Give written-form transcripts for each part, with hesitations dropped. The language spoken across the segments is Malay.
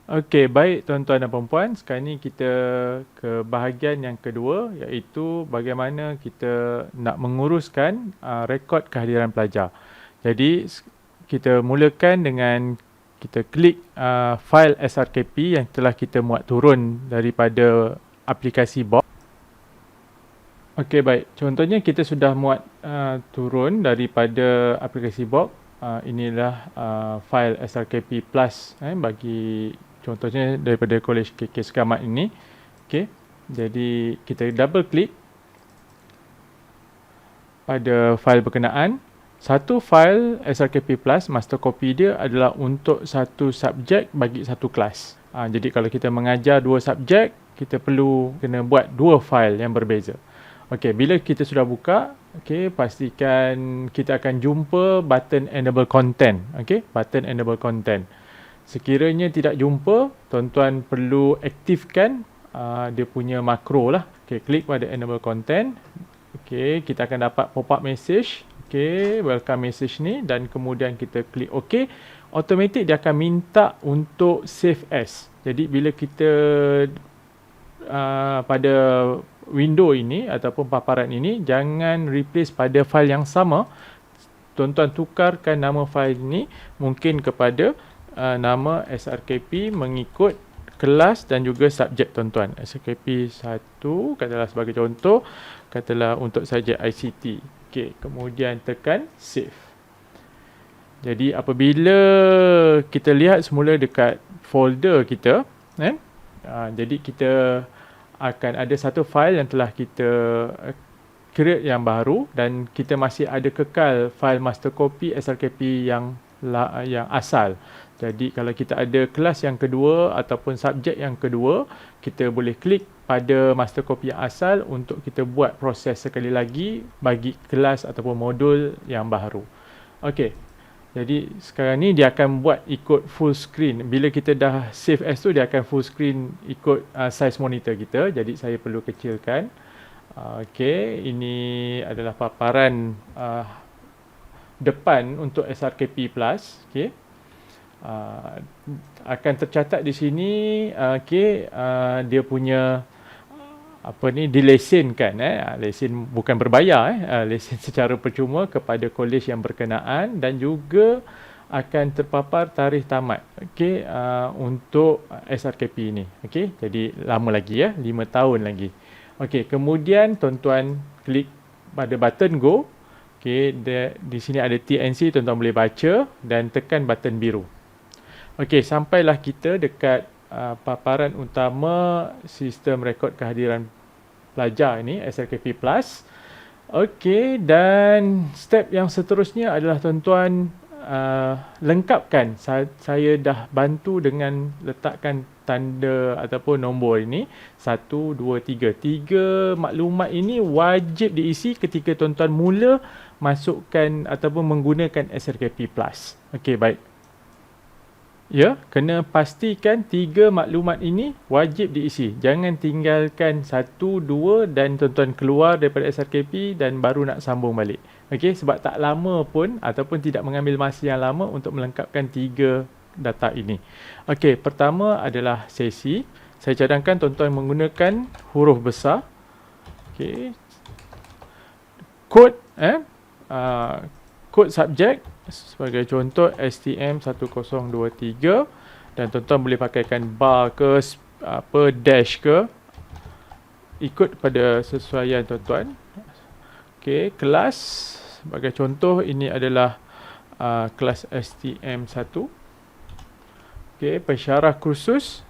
Okey, baik tuan-tuan dan puan-puan. Sekarang ni kita ke bahagian yang kedua, iaitu bagaimana kita nak menguruskan rekod kehadiran pelajar. Jadi kita mulakan dengan kita klik file SRKP yang telah kita muat turun daripada aplikasi Box. Okey, baik. Contohnya kita sudah muat turun daripada aplikasi Box. Inilah file SRKP Plus bagi contohnya daripada Kolej KK Sekamat ini. Okey. Jadi kita double klik pada file berkenaan. Satu file SRKP Plus master copy dia adalah untuk satu subjek bagi satu kelas. Jadi kalau kita mengajar dua subjek, kita perlu kena buat dua file yang berbeza. Okey, bila kita sudah buka, okey, pastikan kita akan jumpa button enable content. Okey, button enable content. Sekiranya tidak jumpa, tuan-tuan perlu aktifkan dia punya makro lah. Okey, klik pada enable content. Okey, kita akan dapat pop-up message. Okey, welcome message ni dan kemudian kita klik OK. Automatik dia akan minta untuk save as. Jadi bila kita pada window ini ataupun paparan ini, jangan replace pada file yang sama. Tuan-tuan tukarkan nama file ini mungkin kepada nama SRKP mengikut kelas dan juga subjek tuan-tuan. SRKP 1 katalah sebagai contoh, katalah untuk subjek ICT. Okey, kemudian tekan save. Jadi apabila kita lihat semula dekat folder kita, jadi kita akan ada satu file yang telah kita create yang baru dan kita masih ada kekal file master copy SRKP yang asal. Jadi kalau kita ada kelas yang kedua ataupun subjek yang kedua, kita boleh klik pada master copy yang asal untuk kita buat proses sekali lagi bagi kelas ataupun modul yang baru. Okey. Jadi sekarang ni dia akan buat ikut full screen. Bila kita dah save as tu, dia akan full screen ikut size monitor kita. Jadi saya perlu kecilkan. Okey, ini adalah paparan depan untuk SRKP Plus. Okey. Akan tercatat di sini dia punya dilesenkan lesen bukan berbayar lesen secara percuma kepada kolej yang berkenaan dan juga akan terpapar tarikh tamat untuk SRKP ini. Okey, jadi lama lagi 5 tahun lagi. Okey, kemudian tuan-tuan klik pada button go. Okey, di sini ada TNC, tuan-tuan boleh baca dan tekan button biru. Okey, sampailah kita dekat paparan utama sistem rekod kehadiran pelajar ini, SRKP Plus. Okey, dan step yang seterusnya adalah tuan-tuan lengkapkan. Saya dah bantu dengan letakkan tanda ataupun nombor ini 1, 2, 3. 3 maklumat ini wajib diisi ketika tuan-tuan mula masukkan ataupun menggunakan SRKP Plus. Okey, baik. Ya, kena pastikan 3 maklumat ini wajib diisi. Jangan tinggalkan 1, 2 dan tuan-tuan keluar daripada SRKP dan baru nak sambung balik. Okey, sebab tak lama pun ataupun tidak mengambil masa yang lama untuk melengkapkan 3 data ini. Okey, pertama adalah sesi. Saya cadangkan tuan-tuan menggunakan huruf besar. Okey. Kod kod subjek sebagai contoh STM1023 dan tuan-tuan boleh pakaikan bar ke dash ke ikut pada sesuaian tuan-tuan. Okey, kelas sebagai contoh ini adalah kelas STM1. Okey, pensyarah kursus.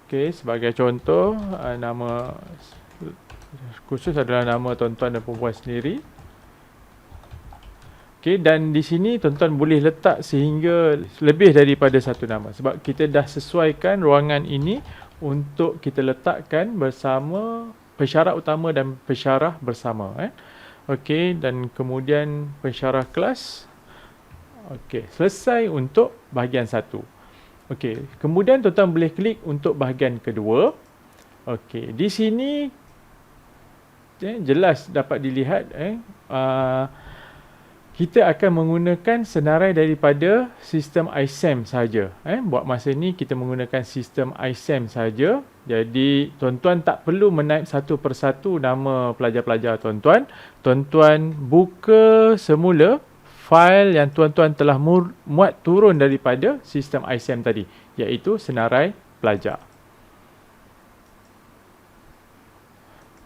Okey, sebagai contoh nama kursus adalah nama tuan-tuan dan perempuan sendiri. Okey, dan di sini tuan-tuan boleh letak sehingga lebih daripada satu nama sebab kita dah sesuaikan ruangan ini untuk kita letakkan bersama pensyarah utama dan pensyarah bersama. Okey, dan kemudian pensyarah kelas. Okey, selesai untuk bahagian 1. Okey, kemudian tuan-tuan boleh klik untuk bahagian kedua. Okey, di sini jelas dapat dilihat kita akan menggunakan senarai daripada sistem ISAM saja. Buat masa ni kita menggunakan sistem ISAM saja. Jadi tuan-tuan tak perlu menaip satu persatu nama pelajar-pelajar tuan-tuan. Tuan-tuan buka semula fail yang tuan-tuan telah muat turun daripada sistem ISAM tadi, iaitu senarai pelajar.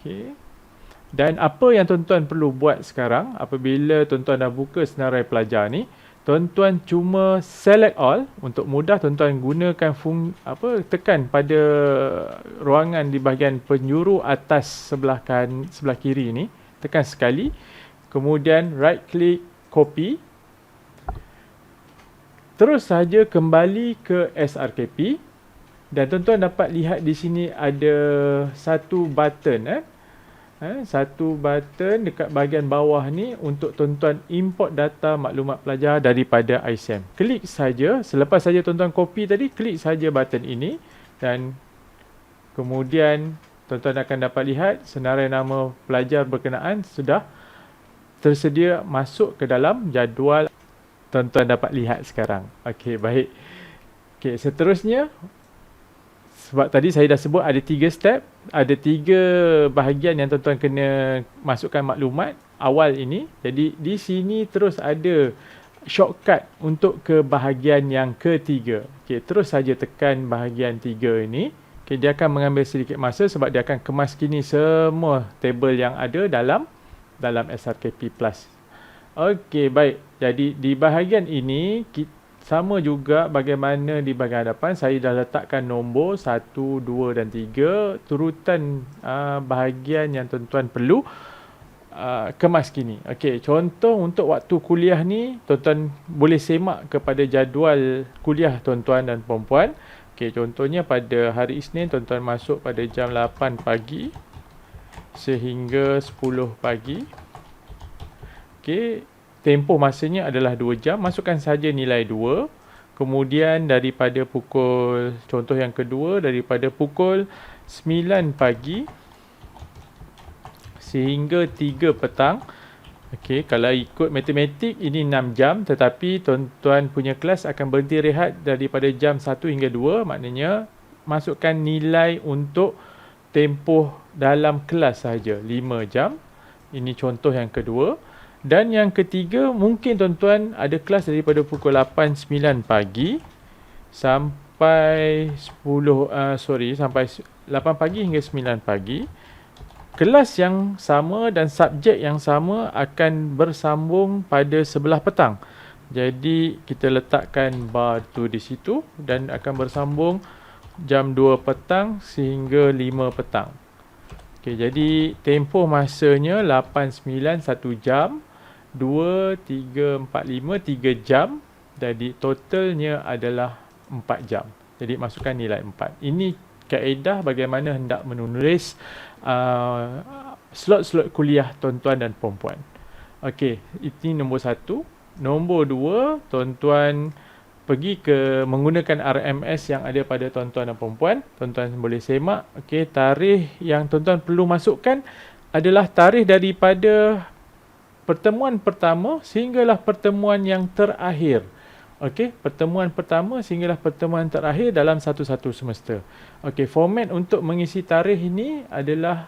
Okey. Dan apa yang tuan-tuan perlu buat sekarang apabila tuan-tuan dah buka senarai pelajar ni, tuan-tuan cuma select all. Untuk mudah tuan-tuan gunakan tekan pada ruangan di bahagian penjuru atas sebelah kiri ni, tekan sekali. Kemudian right click copy. Terus saja kembali ke SRKP dan tuan-tuan dapat lihat di sini ada satu button satu button dekat bahagian bawah ni untuk tuan-tuan import data maklumat pelajar daripada ISAM. Klik saja, selepas saja tuan-tuan copy tadi, klik saja button ini dan kemudian tuan-tuan akan dapat lihat senarai nama pelajar berkenaan sudah tersedia masuk ke dalam jadual. Tuan-tuan dapat lihat sekarang. Okey, baik. Okey, seterusnya, sebab tadi saya dah sebut ada 3 step, ada 3 bahagian yang tuan-tuan kena masukkan maklumat awal ini. Jadi di sini terus ada shortcut untuk ke bahagian yang ketiga. Okey, terus saja tekan bahagian 3 ini. Okey, dia akan mengambil sedikit masa sebab dia akan kemaskini semua table yang ada dalam SRKP Plus. Okey, baik. Jadi di bahagian ini sama juga bagaimana di bahagian hadapan, saya dah letakkan nombor 1, 2 dan 3 turutan bahagian yang tuan-tuan perlu kemaskini. Okey, contoh untuk waktu kuliah ni, tuan-tuan boleh semak kepada jadual kuliah tuan-tuan dan puan-puan. Okey, contohnya pada hari Isnin, tuan-tuan masuk pada jam 8 pagi sehingga 10 pagi. Okey, tempoh masanya adalah 2 jam. Masukkan saja nilai 2. Kemudian daripada pukul, contoh yang kedua, daripada pukul 9 pagi sehingga 3 petang. Okey, kalau ikut matematik ini 6 jam, tetapi tuan-tuan punya kelas akan berhenti rehat daripada jam 1 hingga 2. Maknanya masukkan nilai untuk tempoh dalam kelas saja 5 jam. Ini contoh yang kedua. Dan yang ketiga, mungkin tuan-tuan ada kelas daripada pukul 8, 9 pagi sampai 8 pagi hingga 9 pagi. Kelas yang sama dan subjek yang sama akan bersambung pada sebelah petang. Jadi kita letakkan bar tu di situ dan akan bersambung jam 2 petang sehingga 5 petang. Okey, jadi tempoh masanya 8, 9, 1 jam. 2, 3, 4, 5, 3 jam. Jadi totalnya adalah 4 jam. Jadi masukkan nilai 4. Ini kaedah bagaimana hendak menulis slot-slot kuliah tuan-tuan dan puan-puan. Okey, ini nombor 1. Nombor 2, tuan-tuan pergi ke menggunakan RMS yang ada pada tuan-tuan dan puan-puan. Tuan-tuan boleh semak. Okey, tarikh yang tuan-tuan perlu masukkan adalah tarikh daripada pertemuan pertama sehinggalah pertemuan yang terakhir. Okey, pertemuan pertama sehinggalah pertemuan terakhir dalam satu semester. Okey, format untuk mengisi tarikh ini adalah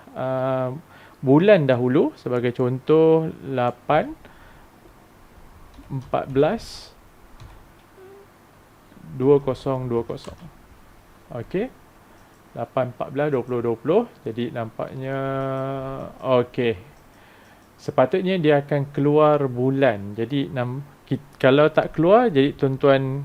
bulan dahulu, sebagai contoh 8, 14, 2020. Okey, 8, 14, 20, 20. Jadi nampaknya okey. Sepatutnya dia akan keluar bulan. Jadi kalau tak keluar, jadi tuan-tuan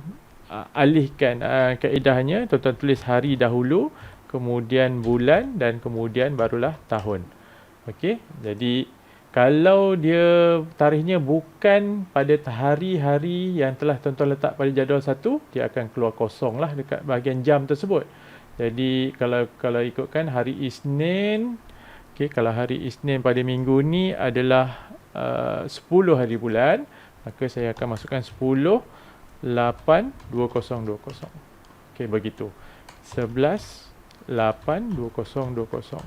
alihkan kaedahnya. Tuan-tuan tulis hari dahulu, kemudian bulan dan kemudian barulah tahun. Okey, jadi kalau dia tarikhnya bukan pada hari-hari yang telah tuan-tuan letak pada jadual 1, dia akan keluar kosong lah dekat bahagian jam tersebut. Jadi kalau ikutkan hari Isnin, okey, kalau hari Isnin pada minggu ni adalah 10 hari bulan, maka saya akan masukkan 10, 8, 2020. Okey, begitu. 11, 8, 2020.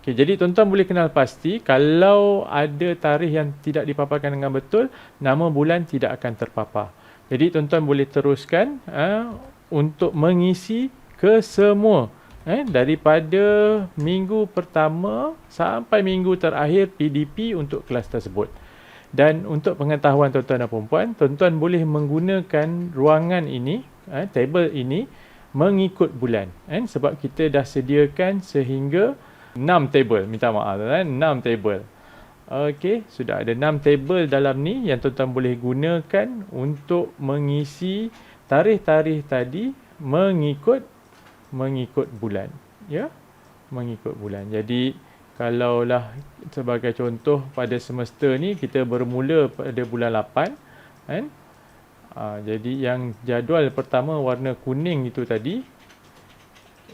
Okey, jadi tuan-tuan boleh kenal pasti kalau ada tarikh yang tidak dipaparkan dengan betul, nama bulan tidak akan terpapar. Jadi tuan-tuan boleh teruskan untuk mengisi ke semua daripada minggu pertama sampai minggu terakhir PDP untuk kelas tersebut. Dan untuk pengetahuan tuan-tuan dan puan-puan, tuan-tuan boleh menggunakan ruangan ini, table ini mengikut bulan. Sebab kita dah sediakan sehingga 6 table, minta maaf 6 table. Okey, sudah ada 6 table dalam ni yang tuan-tuan boleh gunakan untuk mengisi tarikh-tarikh tadi mengikut bulan, ya. Mengikut bulan. Jadi kalaulah sebagai contoh pada semester ni kita bermula pada bulan 8 kan. Jadi yang jadual pertama warna kuning itu tadi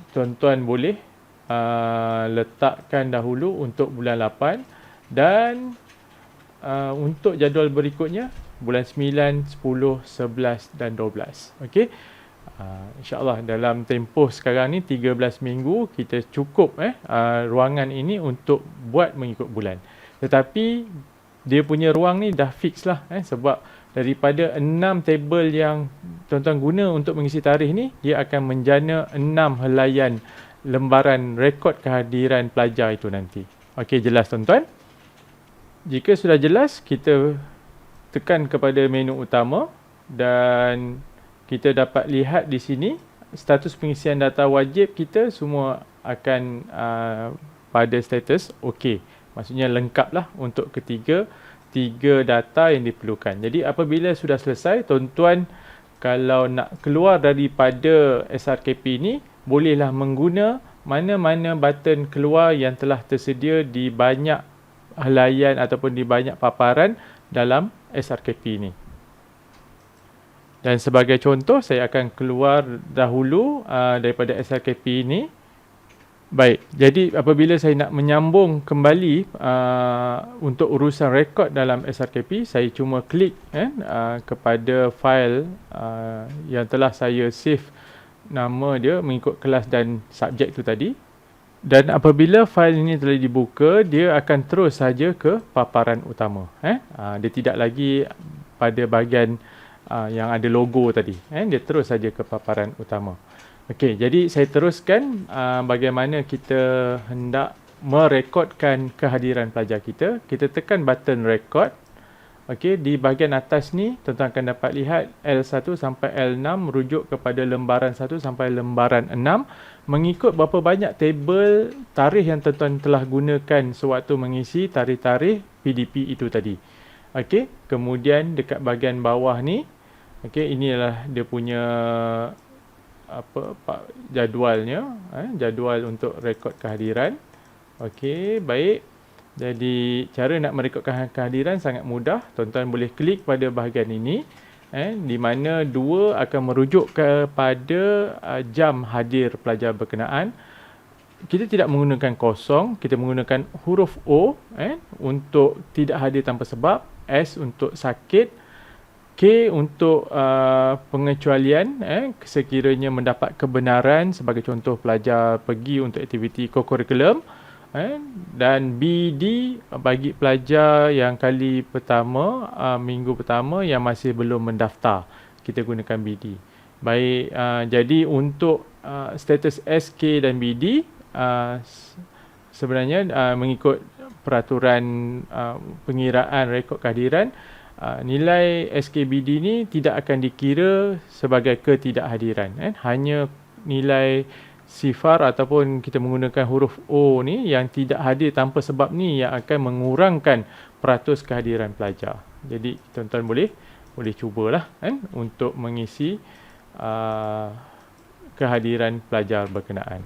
tuan-tuan boleh letakkan dahulu untuk bulan 8 dan untuk jadual berikutnya bulan 9, 10, 11 dan 12. Okey. InsyaAllah dalam tempoh sekarang ni 13 minggu kita cukup ruangan ini untuk buat mengikut bulan. Tetapi dia punya ruang ni dah fix lah sebab daripada 6 table yang tuan-tuan guna untuk mengisi tarikh ni, dia akan menjana 6 helaian lembaran rekod kehadiran pelajar itu nanti. Okey, jelas tuan-tuan? Jika sudah jelas, kita tekan kepada menu utama dan kita dapat lihat di sini status pengisian data wajib kita semua akan pada status okey. Maksudnya lengkaplah untuk tiga data yang diperlukan. Jadi apabila sudah selesai, tuan-tuan kalau nak keluar daripada SRKP ini, bolehlah mengguna mana-mana button keluar yang telah tersedia di banyak helaian ataupun di banyak paparan dalam SRKP ini. Dan sebagai contoh, saya akan keluar dahulu daripada SRKP ini. Baik, jadi apabila saya nak menyambung kembali untuk urusan rekod dalam SRKP, saya cuma klik kepada file yang telah saya save nama dia mengikut kelas dan subjek tu tadi. Dan apabila file ini telah dibuka, dia akan terus saja ke paparan utama. Dia tidak lagi pada bahagian yang ada logo tadi. Dia terus saja ke paparan utama. Okey, jadi saya teruskan bagaimana kita hendak merekodkan kehadiran pelajar kita. Kita tekan button record. Okey, di bahagian atas ni tuan-tuan akan dapat lihat L1 sampai L6 merujuk kepada lembaran 1 sampai lembaran 6 mengikut berapa banyak table tarikh yang tuan-tuan telah gunakan sewaktu mengisi tarikh-tarikh PDP itu tadi. Okey, kemudian dekat bahagian bawah ni, okey, inilah dia punya jadualnya, jadual untuk rekod kehadiran. Okey, baik. Jadi cara nak merekodkan kehadiran sangat mudah. Tuan-tuan boleh klik pada bahagian ini di mana 2 akan merujuk kepada jam hadir pelajar berkenaan. Kita tidak menggunakan kosong, kita menggunakan huruf O untuk tidak hadir tanpa sebab, S untuk sakit, K untuk pengecualian sekiranya mendapat kebenaran, sebagai contoh pelajar pergi untuk aktiviti kokurikulum, dan BD bagi pelajar yang kali pertama, minggu pertama yang masih belum mendaftar, kita gunakan BD. Baik, jadi untuk status SK dan BD sebenarnya mengikut peraturan pengiraan rekod kehadiran, nilai SKBD ni tidak akan dikira sebagai ketidakhadiran. Hanya nilai sifar ataupun kita menggunakan huruf O ni yang tidak hadir tanpa sebab ni yang akan mengurangkan peratus kehadiran pelajar. Jadi tuan-tuan boleh cubalah untuk mengisi kehadiran pelajar berkenaan.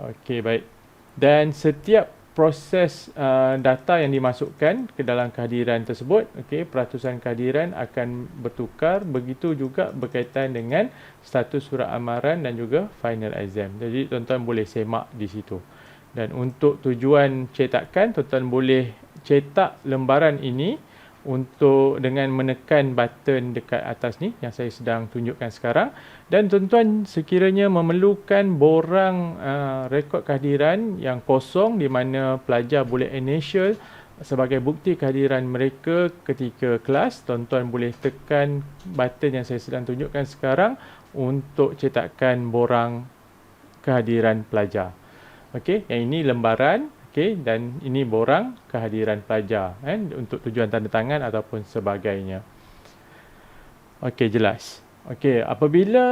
Okey, baik. Dan setiap proses data yang dimasukkan ke dalam kehadiran tersebut, okey, peratusan kehadiran akan bertukar. Begitu juga berkaitan dengan status surat amaran dan juga final exam. Jadi tuan-tuan boleh semak di situ. Dan untuk tujuan cetakan, tuan-tuan boleh cetak lembaran ini untuk dengan menekan button dekat atas ni yang saya sedang tunjukkan sekarang. Dan tuan-tuan sekiranya memerlukan borang rekod kehadiran yang kosong di mana pelajar boleh initial sebagai bukti kehadiran mereka ketika kelas, tuan-tuan boleh tekan button yang saya sedang tunjukkan sekarang untuk cetakan borang kehadiran pelajar. Okey, yang ini lembaran. Okey, dan ini borang kehadiran pelajar untuk tujuan tanda tangan ataupun sebagainya. Okey, jelas. Okey, apabila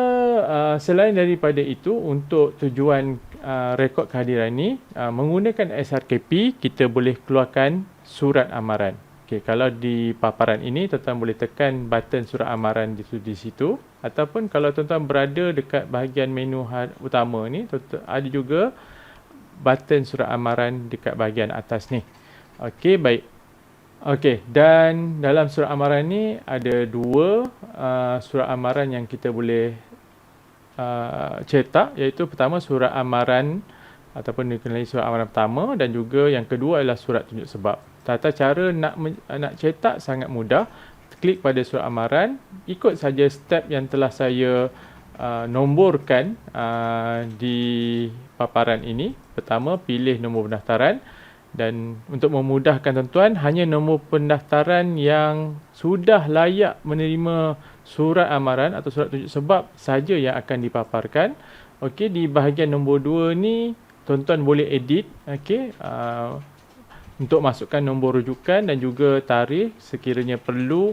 selain daripada itu untuk tujuan rekod kehadiran ini menggunakan SRKP, kita boleh keluarkan surat amaran. Okey, kalau di paparan ini tuan-tuan boleh tekan button surat amaran di situ, ataupun kalau tuan-tuan berada dekat bahagian menu utama ni, ada juga button surat amaran dekat bahagian atas ni. Okey, baik. Okey, dan dalam surat amaran ni ada dua surat amaran yang kita boleh cetak, iaitu pertama surat amaran ataupun dikenali surat amaran pertama, dan juga yang kedua adalah surat tunjuk sebab. Tata cara nak cetak sangat mudah. Klik pada surat amaran, ikut saja step yang telah saya nomborkan di paparan ini. Pertama, pilih nombor pendaftaran, dan untuk memudahkan tuan-tuan, hanya nombor pendaftaran yang sudah layak menerima surat amaran atau surat tunjuk sebab saja yang akan dipaparkan. Okey, di bahagian nombor 2 ni tuan-tuan boleh edit, okey, untuk masukkan nombor rujukan dan juga tarikh sekiranya perlu,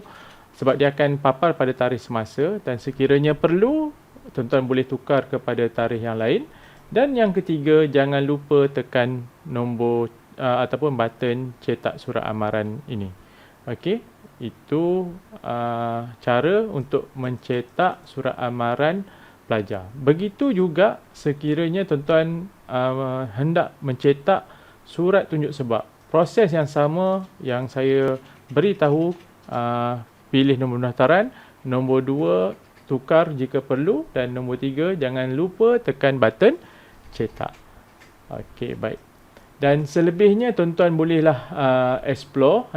sebab dia akan papar pada tarikh semasa, dan sekiranya perlu tuan-tuan boleh tukar kepada tarikh yang lain. Dan yang ketiga, jangan lupa tekan nombor ataupun button cetak surat amaran ini. Okey, itu cara untuk mencetak surat amaran pelajar. Begitu juga sekiranya tuan-tuan hendak mencetak surat tunjuk sebab. Proses yang sama yang saya beritahu, pilih nombor pendaftaran, nombor 2 tukar jika perlu, dan nombor 3 jangan lupa tekan button cetak. Okey, baik. Dan selebihnya tuan-tuan bolehlah explore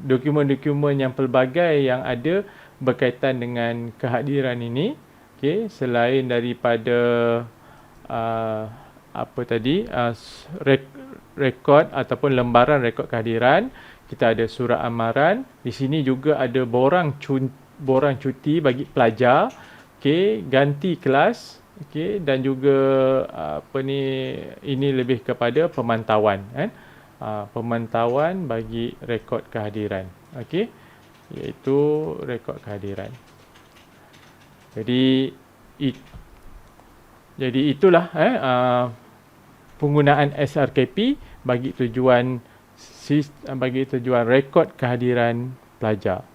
dokumen-dokumen yang pelbagai yang ada berkaitan dengan kehadiran ini. Okey, selain daripada rekod ataupun lembaran rekod kehadiran, kita ada surat amaran. Di sini juga ada borang cuti bagi pelajar. Okey, ganti kelas. Okey, dan juga ini lebih kepada pemantauan pemantauan bagi rekod kehadiran. Okey, iaitu rekod kehadiran. Jadi itulah penggunaan SRKP bagi tujuan rekod kehadiran pelajar.